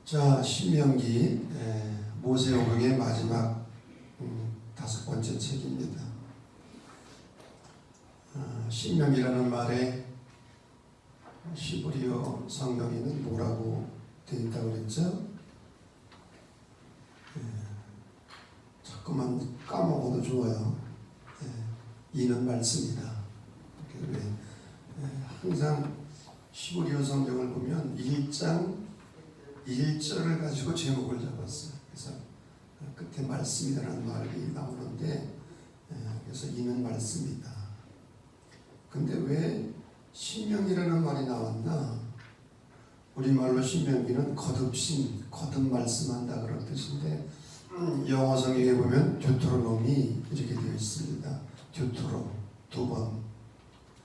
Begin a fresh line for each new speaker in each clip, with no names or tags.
자, 신명기 모세오경의 마지막 5번째 책입니다. 신명기라는 말에 히브리어 성경에는 뭐라고 되어 있다고 그랬죠? 자꾸만 까먹어도 좋아요. 이는 말씀이다. 항상 히브리어 성경을 보면 1장 1절을 가지고 제목을 잡았어요. 그래서 끝에 말씀이라는 말이 나오는데, 그래서 이는 말씀이다. 근데 왜 신명이라는 말이 나왔나? 우리말로 신명기는 거듭신, 거듭 말씀한다 그런 뜻인데, 영어 성경에 보면 듀토로노미 이렇게 되어 있습니다. 듀토로 2번,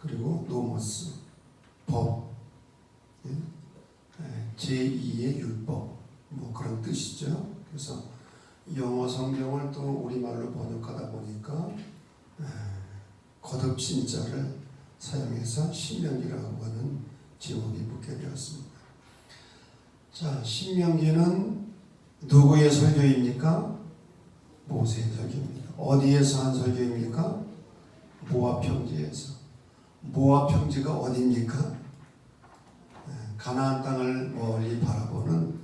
그리고 노모스 법, 제2의 율법, 뭐 그런 뜻이죠. 그래서 영어 성경을 또 우리말로 번역하다 보니까 거듭신자를 사용해서 신명기라고 하는 제목이 붙게 되었습니다. 자, 신명기는 누구의 설교입니까? 모세의 설교입니다. 어디에서 한 설교입니까? 모압 평지에서. 모압 평지가 어디입니까? 가나안 땅을 멀리 바라보는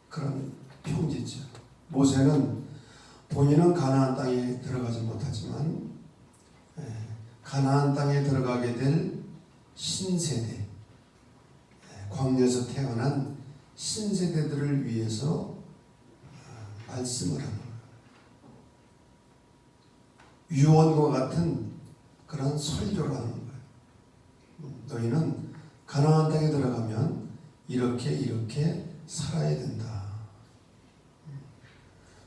그런 평지죠. 모세는 본인은 가나안 땅에 들어가지 못하지만 가나안 땅에 들어가게 될 신세대, 광야에서 태어난 신세대들을 위해서 말씀을 하는 거예요. 유언과 같은 그런 설교를 하는 거예요. 너희는 가나안 땅에 들어가면 이렇게 살아야 된다.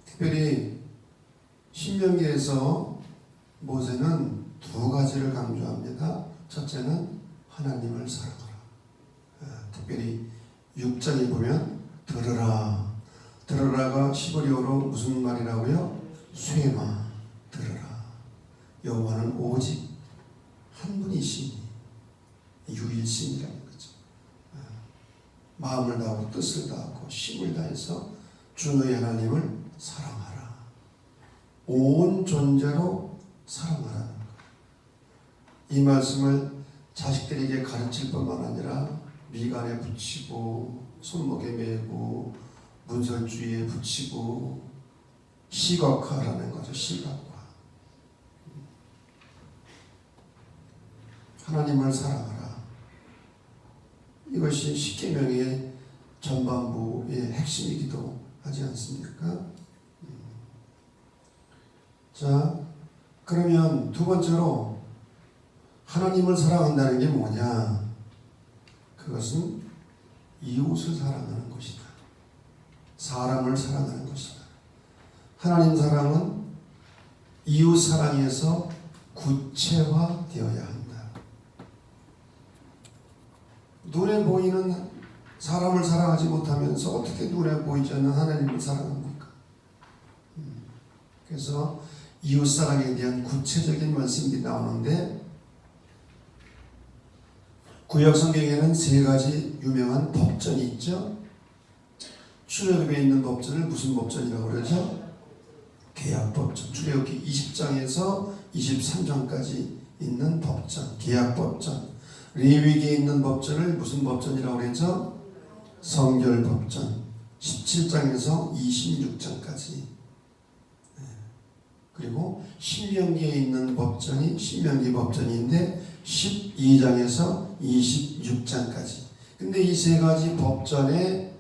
특별히 신명기에서 모세는 두 가지를 강조합니다. 첫째는 하나님을 사랑하라. 특별히 6장에 보면 들으라. 들으라가 히브리어로 무슨 말이라고요? 쇠마, 들으라. 여호와는 오직 한 분이시니 유일신이라는 거죠. 마음을 다하고 뜻을 다하고 힘을 다해서 주 너희 하나님을 사랑하라. 온 존재로 사랑하라는 거예요. 이 말씀을 자식들에게 가르칠 뿐만 아니라 미간에 붙이고 손목에 메고 문설주의에 붙이고 시각화라는 거죠. 시각화. 하나님을 사랑하라. 이것이 십계명의 전반부의 핵심이기도 하지 않습니까? 자, 그러면 두 번째로 하나님을 사랑한다는 게 뭐냐? 그것은 이웃을 사랑하는 것이다. 사람을 사랑하는 것이다. 하나님 사랑은 이웃 사랑에서 구체화되어야 한다. 눈에 보이는 사람을 사랑하지 못하면서 어떻게 눈에 보이지 않는 하나님을 사랑합니까? 그래서 이웃사랑에 대한 구체적인 말씀이 나오는데, 구약 성경에는 세 가지 유명한 법전이 있죠. 출애굽에 있는 법전을 무슨 법전이라고 그러죠? 계약법전. 출애굽기 20장에서 23장까지 있는 법전, 계약법전. 레위기에 있는 법전을 무슨 법전이라고 그랬죠? 성결법전. 17장에서 26장까지. 그리고 신명기에 있는 법전이 신명기 법전인데 12장에서 26장까지. 근데 이 세 가지 법전에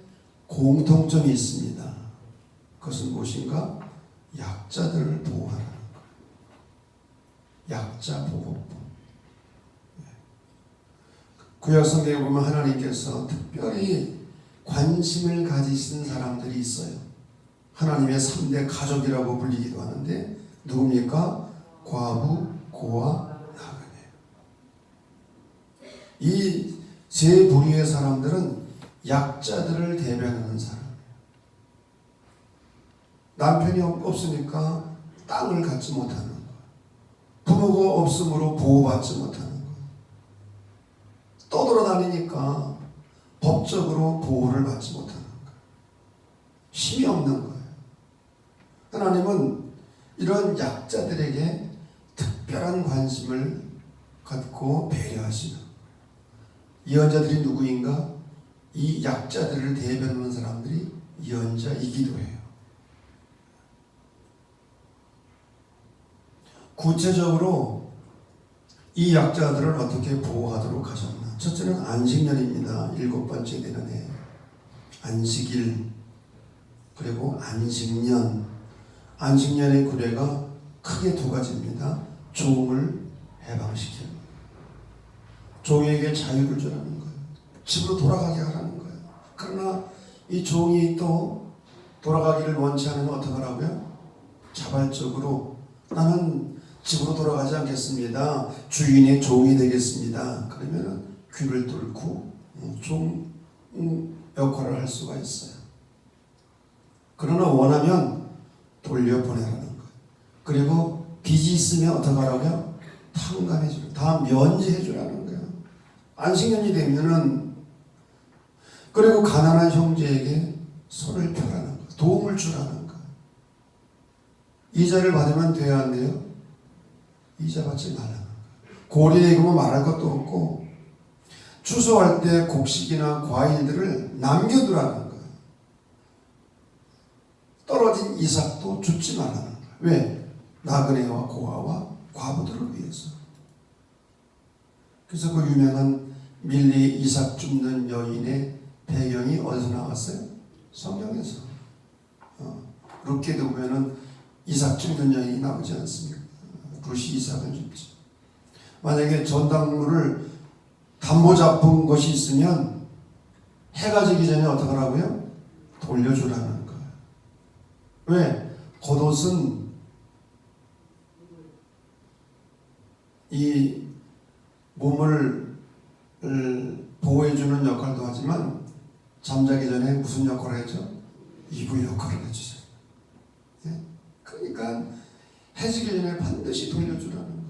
공통점이 있습니다. 그것은 무엇인가? 약자들을 보호하라는 거예요. 약자 보호법. 구약 성경에 보면 하나님께서 특별히 관심을 가지신 사람들이 있어요. 하나님의 3대 가족이라고 불리기도 하는데 누굽니까? 과부, 고아, 나그네. 이 세 부류의 사람들은 약자들을 대변하는 사람이에요. 남편이 없으니까 땅을 갖지 못하는 거예요. 부모가 없으므로 보호받지 못하는 거예요. 떠돌아다니니까 법적으로 보호를 받지 못하는 거예요. 힘이 없는 거예요. 하나님은 이런 약자들에게 특별한 관심을 갖고 배려하시는 거예요. 예언자들이 누구인가? 이 약자들을 대변하는 사람들이 예언자이기도 해요. 구체적으로 이 약자들을 어떻게 보호하도록 하셨나? 첫째는 안식년입니다. 7번째 되는 해. 안식일, 그리고 안식년. 안식년의 구례가 크게 두 가지입니다. 종을 해방시키는 거예요. 종에게 자유를 주라는 거예요. 집으로 돌아가게 하라는 거예요. 그러나 이 종이 또 돌아가기를 원치 않으면 어떡하라고요? 자발적으로 나는 집으로 돌아가지 않겠습니다. 주인의 종이 되겠습니다. 그러면 귀를 뚫고 종 역할을 할 수가 있어요. 그러나 원하면 돌려보내라는 거예요. 그리고 빚이 있으면 어떡하라고요? 탕감해 주라. 다 면제해 주라는 거예요. 안식년이 되면은, 그리고 가난한 형제에게 손을 펴라는 거예요. 도움을 주라는 거예요. 이자를 받으면 돼야 안 돼요? 이자 받지 말라는 거예요. 고리에게만 말할 것도 없고, 추수할 때 곡식이나 과일들을 남겨두라는 거예요. 떨어진 이삭도 줍지 말라는 거예요. 왜? 나그네와 고아와 과부들을 위해서. 그래서 그 유명한 밀리 이삭 줍는 여인의 배경이 어디서 나왔어요? 성경에서. 룻기도 보면은 이삭 줍는 여인이 나오지 않습니까? 룻이 이삭을 줍지. 만약에 전당물을 담보 잡은 것이 있으면 해가 지기 전에 어떻게 하라고요? 돌려주라는 거예요. 왜? 겉옷은 이 몸을 보호해주는 역할도 하지만 잠자기 전에 무슨 역할을 하죠? 이불 역할을 해주세요. 예? 그러니까 해지기 전에 반드시 돌려주라는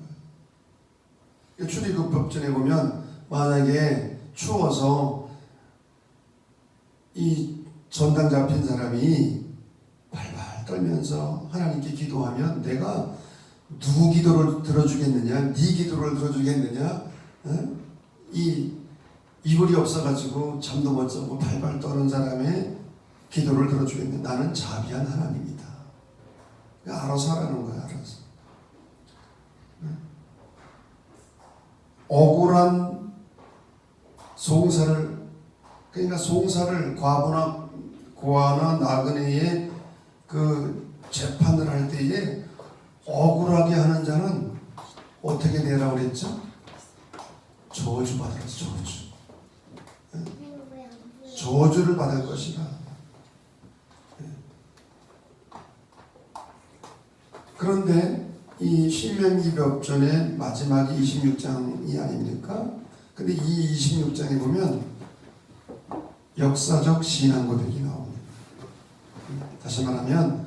거예요. 출애굽법전에 보면 만약에 추워서 이 전당 잡힌 사람이 발발 떨면서 하나님께 기도하면 내가 누구 기도를 들어주겠느냐, 네 기도를 들어주겠느냐, 이 이불이 없어가지고 잠도 못 자고 발발 떠는 사람의 기도를 들어주겠느냐. 나는 자비한 하나님이다. 알아서 하라는 거야. 알아서. 억울한 송사를, 그러니까 송사를 과부나 고아나 나그네의 그 재판을 할 때에 억울하게 하는 자는 어떻게 되라고 그랬죠? 저주 받을 저주. 저주를 받을 것이다. 그런데 이 신명기 벽전의 마지막이 26장이 아닙니까? 근데 이 26장에 보면 역사적 신앙 고백이 나옵니다. 다시 말하면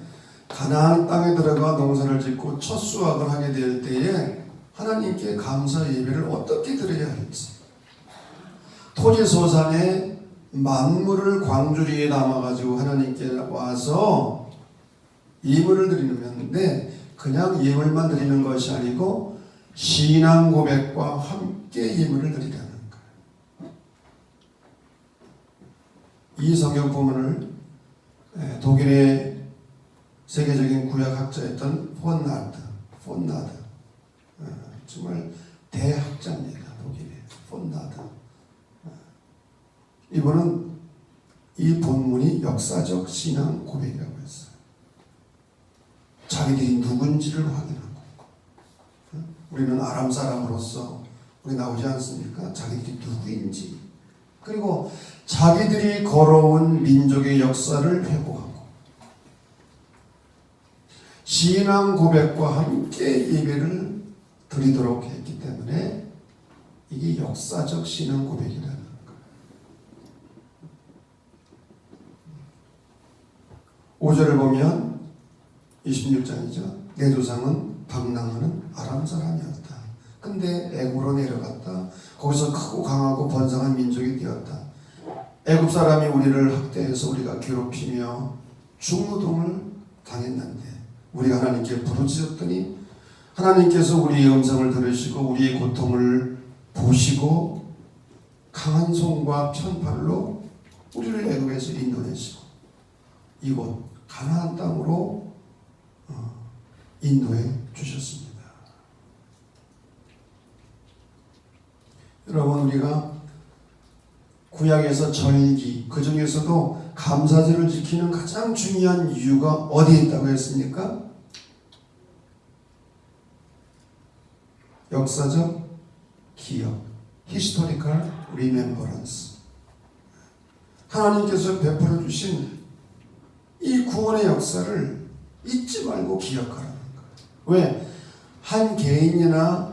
가나안 땅에 들어가 농사를 짓고 첫 수확을 하게 될 때에 하나님께 감사 예배를 어떻게 드려야 할지, 토지소산에 만물을 광주리에 담아가지고 하나님께 와서 예물을 드리는데 그냥 예물만 드리는 것이 아니고 신앙 고백과 함께 예물을 드리라는 거예요. 이 성경 본문을 독일의 세계적인 구약학자였던 폰나드 정말 대학자입니다. 독일의 폰나드. 이분은 이 본문이 역사적 신앙 고백이라고 했어요. 자기들이 누군지를 확인하고, 우리는 아람 사람으로서 우리 나오지 않습니까? 자기들이 누구인지, 그리고 자기들이 걸어온 민족의 역사를 회고하고 신앙 고백과 함께 예배를 드리도록 했기 때문에 이게 역사적 신앙 고백이라는 거예요. 5절을 보면 26장이죠. 내 조상은 방랑하는 아람 사람이었다. 근데 애굽으로 내려갔다. 거기서 크고 강하고 번성한 민족이 되었다. 애굽 사람이 우리를 학대해서 우리가 괴롭히며 중노동을 당했는데 우리가 하나님께 부르짖었더니 하나님께서 우리의 음성을 들으시고 우리의 고통을 보시고 강한 손과 편팔로 우리를 애굽에서 인도내시고 이곳 가나안 땅으로 인도해 주셨습니다. 여러분, 우리가 구약에서 절기, 그 중에서도 감사절을 지키는 가장 중요한 이유가 어디에 있다고 했습니까? 역사적 기억, historical remembrance. 하나님께서 베풀어 주신 이 구원의 역사를 잊지 말고 기억하라는 거예요. 왜? 한 개인이나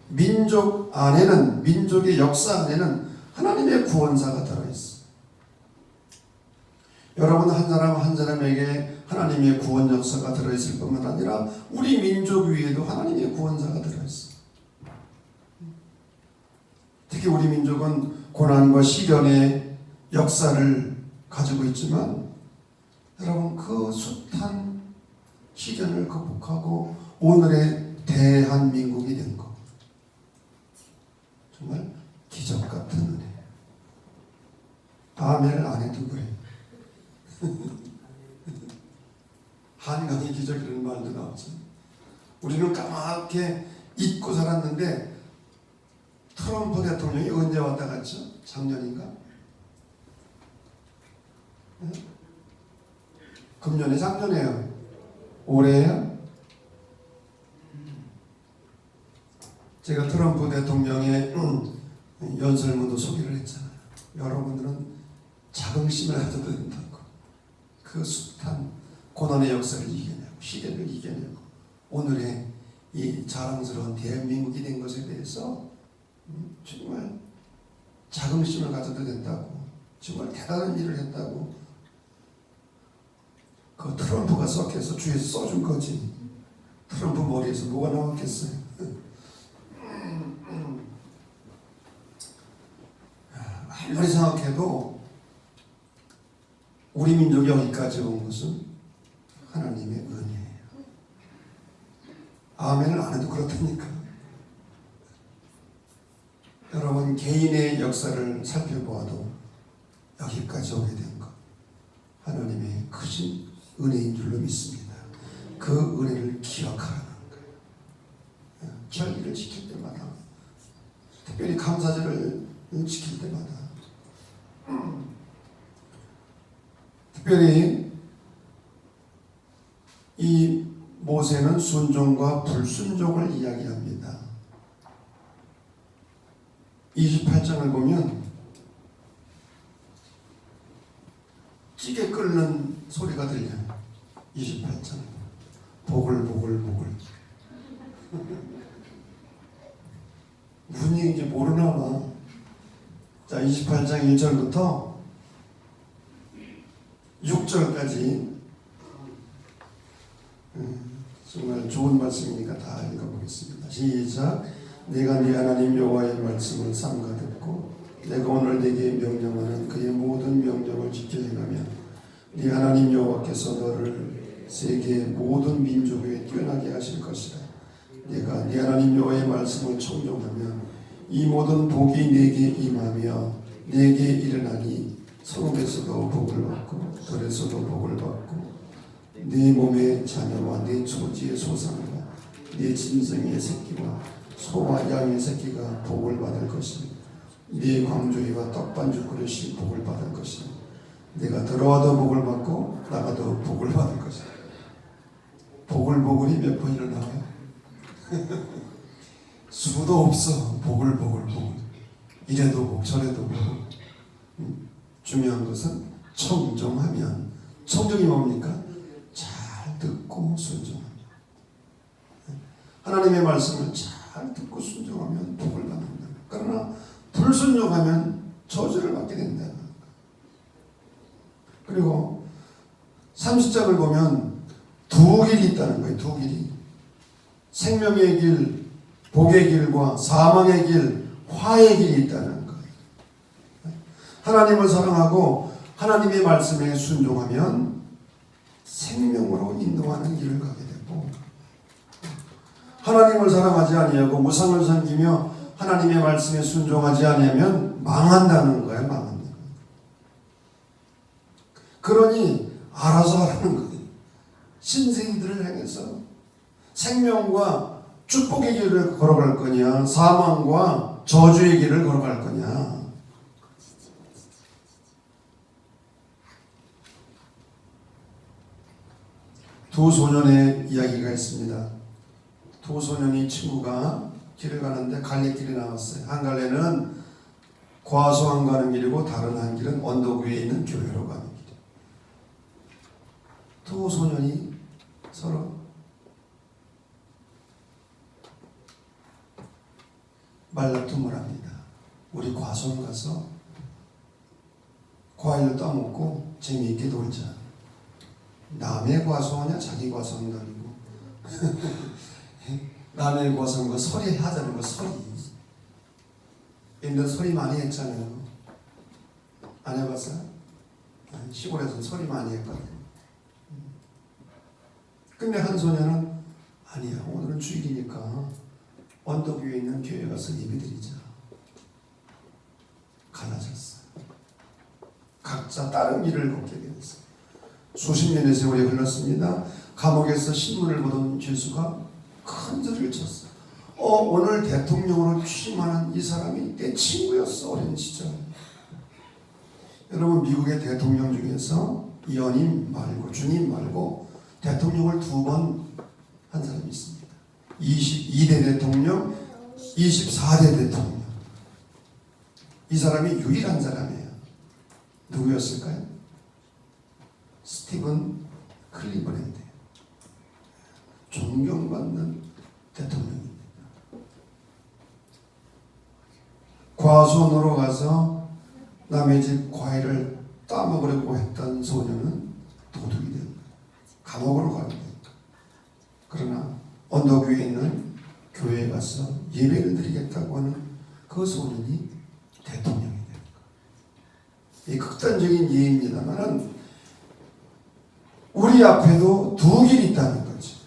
민족 안에는, 민족의 역사 안에는 하나님의 구원사가 들어있어요. 여러분, 한 사람 한 사람에게 하나님의 구원 역사가 들어있을 뿐만 아니라 우리 민족 위에도 하나님의 구원사가 들어있어요. 특히 우리 민족은 고난과 시련의 역사를 가지고 있지만 여러분, 그 숱한 시련을 극복하고 오늘의 대한민국이 된 것, 정말 기적 같은 은혜. 아멘을 안 해도 그래. 한강의 기적이라는 말도 나왔죠. 우리는 까맣게 잊고 살았는데 트럼프 대통령이 언제 왔다 갔죠? 작년인가? 네? 금년에 작년에요. 올해요? 제가 트럼프 대통령의 연설문도 소개를 했잖아요. 여러분들은 자긍심을 가져도 된다고. 그 숱한 고난의 역사를 이겨내고 시련을 이겨내고 오늘의 이 자랑스러운 대한민국이 된 것에 대해서 정말 자긍심을 가져도 된다고, 정말 대단한 일을 했다고. 그 트럼프가 썩해서 주에서 써준 거지. 트럼프 머리에서 뭐가 나왔겠어요? 아무리 생각해도 우리 민족이 여기까지 온 것은 하나님의 은혜예요. 아멘을 안 해도 그렇다니까. 여러분, 개인의 역사를 살펴보아도 여기까지 오게 된 것 하나님의 크신 은혜인 줄로 믿습니다. 그 은혜를 기억하라는 거예요. 절기를 지킬 때마다, 특별히 감사절을 지킬 때마다, 특별히 이 모세는 순종과 불순종을 이야기합니다. 28장을 보면 찌개 끓는 소리가 들려요. 28장 보글보글보글. 무슨 얘기인지 모르나 봐. 자, 28장 1절부터 6절까지 정말 좋은 말씀이니까 다 읽어보겠습니다. 시작. 내가 네 하나님 여호와의 말씀을 삼가 듣고 내가 오늘 네게 명령하는 그의 모든 명령을 지켜 행하면 네 하나님 여호와께서 너를 세계의 모든 민족 위에 뛰어나게 하실 것이라. 내가 네 하나님 여호와의 말씀을 청종하면 이 모든 복이 네게 임하며 네게 일어나니 성읍에서도 복을 받고 들에서도 복을 받고 네 몸의 자녀와 네 초지의 소산과 네 짐승의 새끼와 소와 양의 새끼가 복을 받을 것이니 네 광주리와 떡반죽 그릇이 복을 받을 것이니 네가 들어와도 복을 받고 나가도 복을 받을 것이다. 보글보글이 몇 번이나 나와요? 수도 없어. 보글보글. 이래도 복 저래도 복. 중요한 것은 청정하면, 청정이 뭡니까? 잘 듣고 순종하면, 하나님의 말씀을 잘 듣고 순종하면 복을 받는다. 그러나 불순종하면 저주를 받게 된다. 그리고 30장을 보면 두 길이 있다는 거예요. 두 길이. 생명의 길, 복의 길과 사망의 길, 화의 길이 있다는 거예요. 하나님을 사랑하고 하나님의 말씀에 순종하면 생명으로 인도하는 길을 가게 되고, 하나님을 사랑하지 아니하고 우상을 섬기며 하나님의 말씀에 순종하지 아니하면 망한다는 거야. 망한다는 거야. 그러니 알아서 하라는 거예요. 신세이들을 향해서 생명과 축복의 길을 걸어갈 거냐, 사망과 저주의 길을 걸어갈 거냐. 두 소년의 이야기가 있습니다. 두 소년이 친구가 길을 가는데 갈래길이 나왔어요. 한 갈래는 과수원 가는 길이고 다른 한 길은 언덕 위에 있는 교회로 가는 길이에요. 두 소년이 서로 말다툼을 합니다. 우리 과수원 가서 과일을 따먹고 재미있게 놀자. 남의 과수원이야 자기 과수원도 아니고 남의 과수원과 소리 하자는 거. 소리 옛날 소리 많이 했잖아요. 안 해봤어요? 시골에서 소리 많이 했거든. 근데 한 소녀는 아니야, 오늘은 주일이니까 언덕 위에 있는 교회 가서 예배드리자. 갈라졌어요. 각자 다른 길을 걷게 되었어요. 수십 년의 세월이 흘렀습니다. 감옥에서 신문을 보던 죄수가 큰 소리를 쳤어요. 오늘 대통령으로 취임하는 이 사람이 내 친구였어, 어린 시절. 여러분, 미국의 대통령 중에서 연임 말고 중임 말고 대통령을 2번 한 사람이 있습니다. 22대 대통령, 24대 대통령. 이 사람이 유일한 사람이에요. 누구였을까요? 스티븐 클리브랜드. 존경받는 대통령입니다. 과수원으로 가서 남의 집 과일을 따먹으려고 했던 소녀는 도둑이 됩니다. 감옥으로 가게 됩니다. 그러나 언덕 위에 있는 교회에 가서 예배를 드리겠다고 하는 그 소년이 대통령이 됩니다. 이 극단적인 예입니다만 우리 앞에도 두 길이 있다는 거지.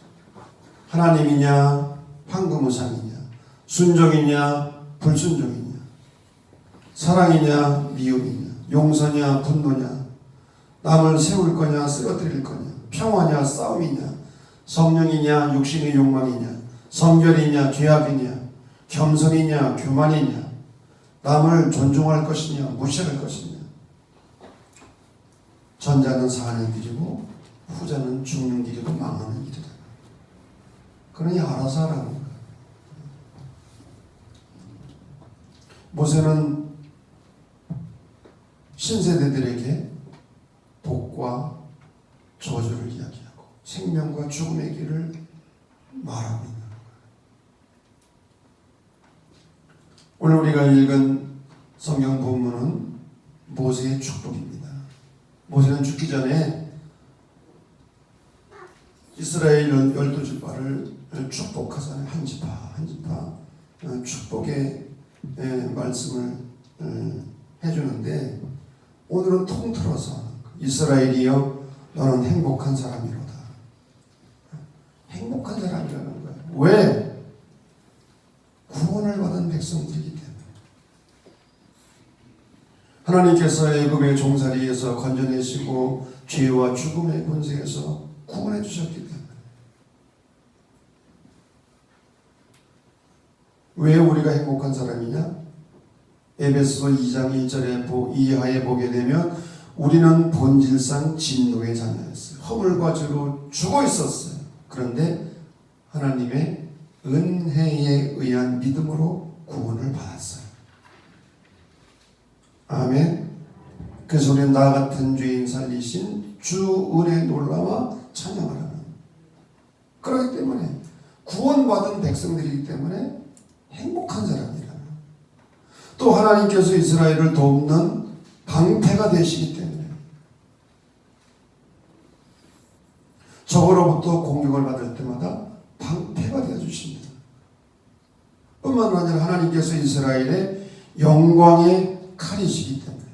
하나님이냐 황금우상이냐, 순종이냐 불순종이냐, 사랑이냐 미움이냐, 용서냐 분노냐, 남을 세울 거냐 쓰러뜨릴 거냐, 평화냐 싸움이냐, 성령이냐 육신의 욕망이냐, 성결이냐 죄악이냐, 겸손이냐 교만이냐, 남을 존중할 것이냐 무시할 것이냐. 전자는 사는 길이고 후자는 죽는 길이고 망하는 길이다. 그러니 알아서 하라는 거야. 모세는 신세대들에게 복과 저주를 이야기하고 생명과 죽음의 길을 말하고 있는 거야. 오늘 우리가 읽은 성경 본문은 모세의 축복입니다. 모세는 죽기 전에 이스라엘 12지파를 축복하잖아요. 한 지파 한 지파 축복의 말씀을 해주는데, 오늘은 통틀어서 이스라엘이여 너는 행복한 사람이로다. 행복한 사람이라는 거예요. 왜? 구원을 받은 백성들이기 때문에. 하나님께서 애굽의 종살이에서 건져내시고 죄와 죽음의 권세에서 구원해 주셨기 때문에. 왜 우리가 행복한 사람이냐? 에베소 2장 1절에 이하에 보게 되면 우리는 본질상 진노의 자녀였어요. 허물과 죄로 죽어 있었어요. 그런데 하나님의 은혜에 의한 믿음으로 구원을 받았어요. 아멘. 그래서 우리는 나 같은 죄인 살리신 주 은혜 놀라와 찬양하라는. 그렇기 때문에 구원받은 백성들이기 때문에 행복한 사람이라는. 또 하나님께서 이스라엘을 돕는 방패가 되시기 때문에 적으로부터 공격을 받을 때마다 방패가 되어주십니다. 뿐만 아니라 하나님께서 이스라엘의 영광의 칼이시기 때문에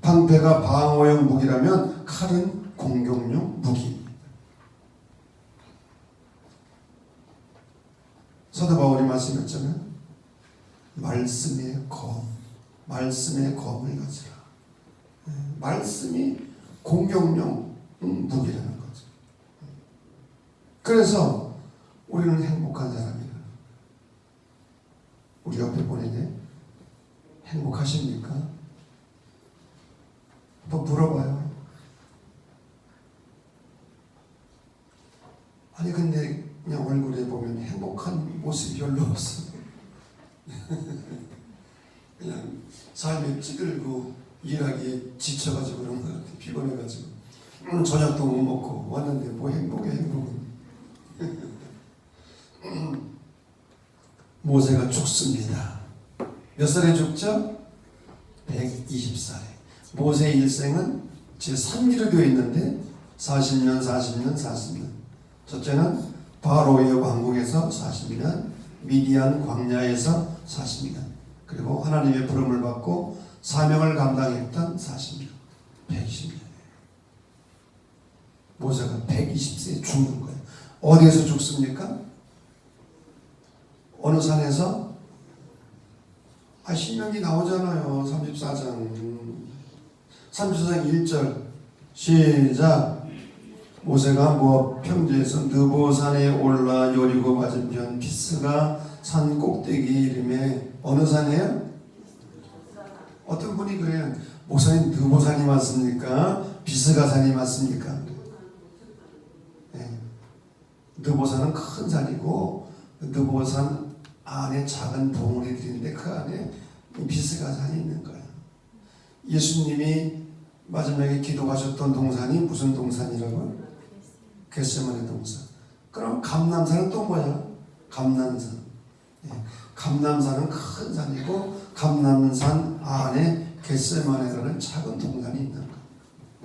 방패가 방어용 무기라면 칼은 공격용 무기입니다. 사도 바울이 말씀했잖아요. 말씀의 검, 말씀의 검을 가지라. 말씀이 공격용 무기라는 거죠. 그래서 우리는 행복한 사람이라. 우리 옆에 보내게 행복하십니까? 한번 물어봐요. 아니 근데 그냥 얼굴에 보면 행복한 모습이 별로 없어. 그냥 삶에 찌들고 일하기에 지쳐가지고 그런 거 같아. 피곤해가지고 저녁도 못 먹고 왔는데 뭐 행복해. 행복은. 모세가 죽습니다. 몇 살에 죽죠? 120살에. 모세의 일생은 제3기로 되어 있는데 40년, 40년, 40년. 첫째는 바로의 왕궁에서 40년, 미디안 광야에서 40년, 그리고 하나님의 부름을 받고 사명을 감당했던 40년, 120년. 모세가 120세에 죽는 거예요. 어디에서 죽습니까? 어느 산에서? 신명기 나오잖아요. 34장 1절 시작. 모세가 모압 평지에서 느보산에 올라 여리고 맞은편 비스가 산 꼭대기 이름에 어느 산이에요? 어떤 분이 그래요. 목사님 느보산이 맞습니까? 비스가 산이 맞습니까? 네. 느보산은 큰 산이고 느보산 안에 작은 봉우리들인데 그 안에 비스가 산이 있는 거예요. 예수님이 마지막에 기도하셨던 동산이 무슨 동산이라고요? 겟세마네 동산. 그럼 감람산은 또 뭐야? 감람산. 감람산은 큰 산이고 감람산 안에 겟세마네라는 작은 동산이 있는 거예요.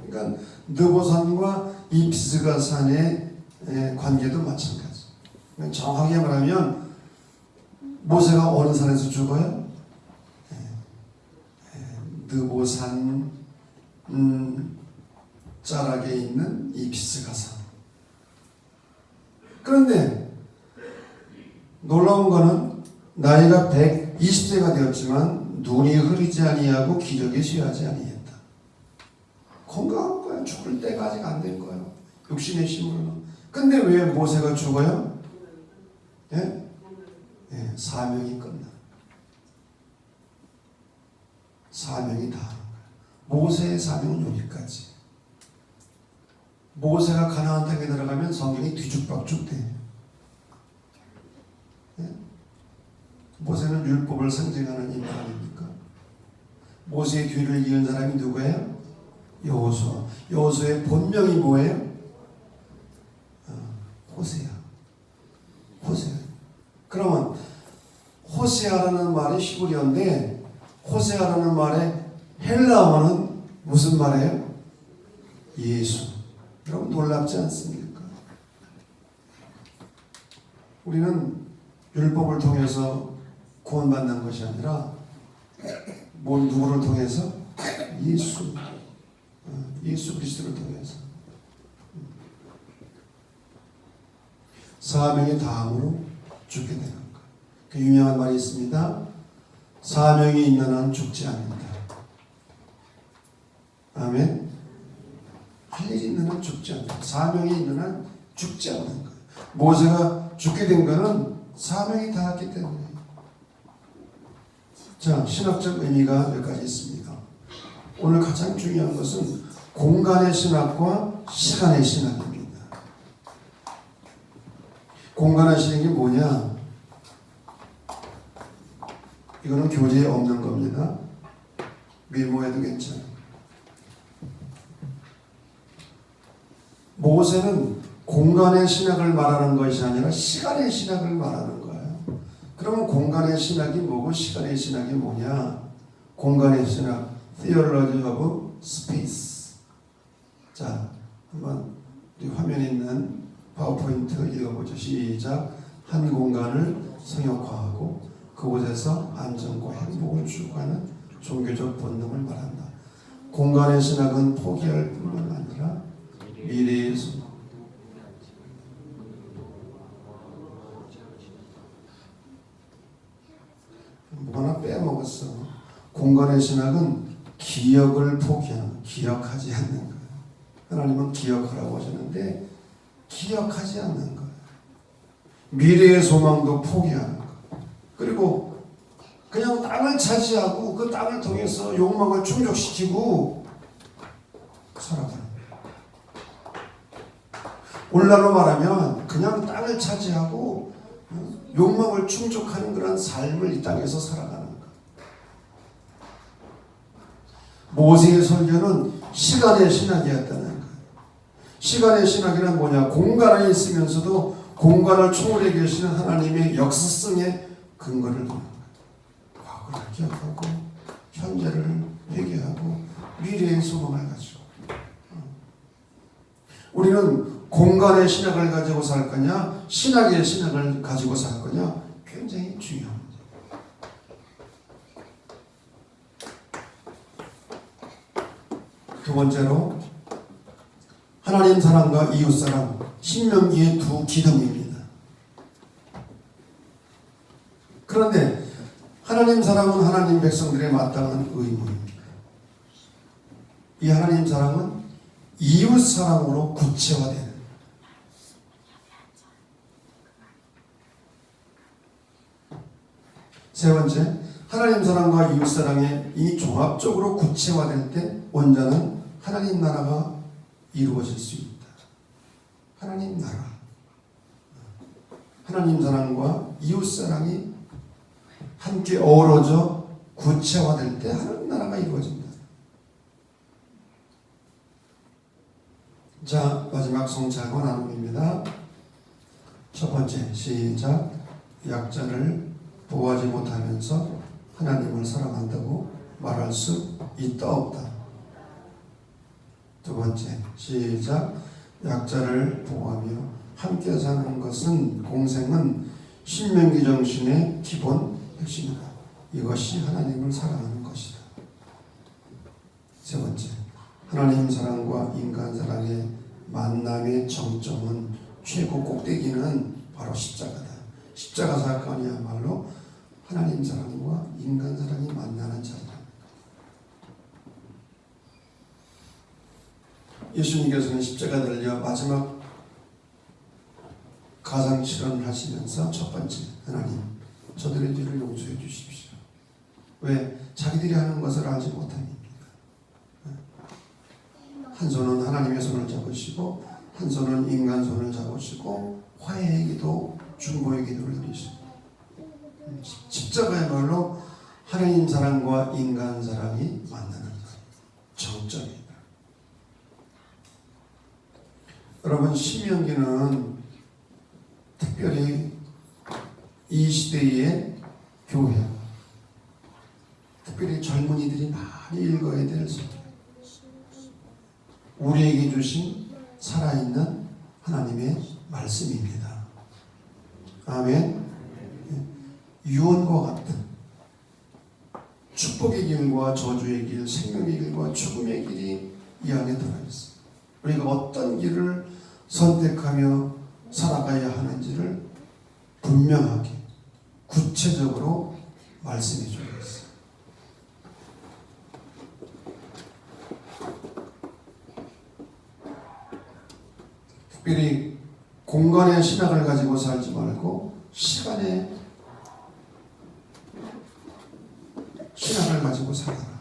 그러니까 느보산과 이 비스가 산의 관계도 마찬가지. 정확하게 말하면 모세가 어느 산에서 죽어요? 느보산 자락에 있는 이 비스가 산. 그런데 놀라운 거는 나이가 120세가 되었지만 눈이 흐리지 아니하고 기력이 쇠하지 아니했다. 건강한 거야. 죽을 때가 아직 안 된 거예요. 육신의 힘으로. 근데 왜 모세가 죽어요? 예? 예, 사명이 끝나. 사명이 다. 모세의 사명은 여기까지. 모세가 가나안 땅에 들어가면 성경이 뒤죽박죽 돼. 예? 모세는 율법을 상징하는 인물 아닙니까? 모세의 뒤를 이은 사람이 누구예요? 여호수아. 여호수아의 본명이 뭐예요? 호세아. 호세아. 그러면 호세아라는 말이 히브리어인데 호세아라는 말의 헬라어는 무슨 말이에요? 예수. 여러분 놀랍지 않습니까? 우리는 율법을 통해서 구원받는 것이 아니라 누구를 통해서? 예수. 예수 그리스도를 통해서. 사명이 다함으로 죽게 되는 거예요. 그 유명한 말이 있습니다. 사명이 있는 한 죽지 않는다. 아멘. 할 일이 있는 한 죽지 않는다. 사명이 있는 한 죽지 않는 거예요. 모세가 죽게 된 거는 사명이 닿았기 때문에. 자, 신학적 의미가 몇 가지 있습니다. 오늘 가장 중요한 것은 공간의 신학과 시간의 신학입니다. 공간의 신학이 뭐냐? 이거는 교재에 없는 겁니다. 메모해도 괜찮아요. 모세는 공간의 신학을 말하는 것이 아니라 시간의 신학을 말하는 거예요. 그러면 공간의 신학이 뭐고 시간의 신학이 뭐냐? 공간의 신학, Theology of Space. 자, 한번 우리 화면에 있는 파워포인트 읽어보죠. 시작. 한 공간을 성역화하고 그곳에서 안정과 행복을 추구하는 종교적 본능을 말한다. 공간의 신학은 포기할 뿐만 아니라 미래의 소망. 뭐 하나 빼먹었어. 공간의 신학은 기억을 포기하는, 기억하지 않는 거예요. 하나님은 기억하라고 하셨는데 기억하지 않는 거예요. 미래의 소망도 포기하는 거예요. 그리고 그냥 땅을 차지하고 그 땅을 통해서 욕망을 충족시키고 살아가는 거예요. 오늘날로 말하면 그냥 땅을 차지하고 욕망을 충족하는 그런 삶을 이 땅에서 살아가는 거예요. 모세의 설교는 시간의 신학이었다는 거예요. 시간의 신학이란 뭐냐? 공간 안에 있으면서도 공간을 초월해 계시는 하나님의 역사성의 근거를 두는 거예요. 과거를 기억하고 현재를 회개하고 미래의 소망을 가지고. 우리는 공간의 신학을 가지고 살 거냐, 신학의 신학을 가지고 살 거냐, 굉장히 중요합니다. 두 번째로 하나님 사랑과 이웃 사랑, 신명기의 두 기둥입니다. 그런데 하나님 사랑은 하나님 백성들의 마땅한 의무입니다. 이 하나님 사랑은 이웃 사랑으로 구체화되는. 세 번째, 하나님 사랑과 이웃 사랑이 이 종합적으로 구체화될 때 온전한 하나님 나라가 이루어질 수 있다. 하나님 나라, 하나님 사랑과 이웃 사랑이 함께 어우러져 구체화될 때 하나님 나라가 이루어진다. 자, 마지막 성찰과 나눔입니다. 첫 번째, 시작. 약자를 보호하지 못하면서 하나님을 사랑한다고 말할 수 있다 없다. 두 번째, 시작. 약자를 보호하며 함께 사는 것은, 공생은 신명기 정신의 기본 핵심이다. 이것이 하나님을 사랑하는 것이다. 세 번째, 하나님 사랑과 인간 사랑의 만남의 정점은, 최고 꼭대기는 바로 십자가다. 십자가 사건이야말로 하나님 사랑과 인간 사랑이 만나는 자리다. 예수님께서는 십자가 달려 마지막 가상실현을 하시면서 첫 번째, 하나님 저들의 죄를 용서해 주십시오. 왜? 자기들이 하는 것을 알지 못함입니다. 한 손은 하나님의 손을 잡으시고 한 손은 인간 손을 잡으시고 화해의 기도, 중보의 기도를 드리시고, 십자가야말로 하나님 사랑과 인간 사랑이 만나는 정점입니다. 여러분, 신명기는 특별히 이 시대의 교회, 특별히 젊은이들이 많이 읽어야 될 성경, 우리에게 주신 살아있는 하나님의 말씀입니다. 아멘. 유언과 같은 축복의 길과 저주의 길, 생명의 길과 죽음의 길이 이 안에 들어있어요. 우리가 어떤 길을 선택하며 살아가야 하는지를 분명하게 구체적으로 말씀해 주고 있어요. 특별히 공간의 신학을 가지고 살지 말고 시간의 신학을 가지고 살아라.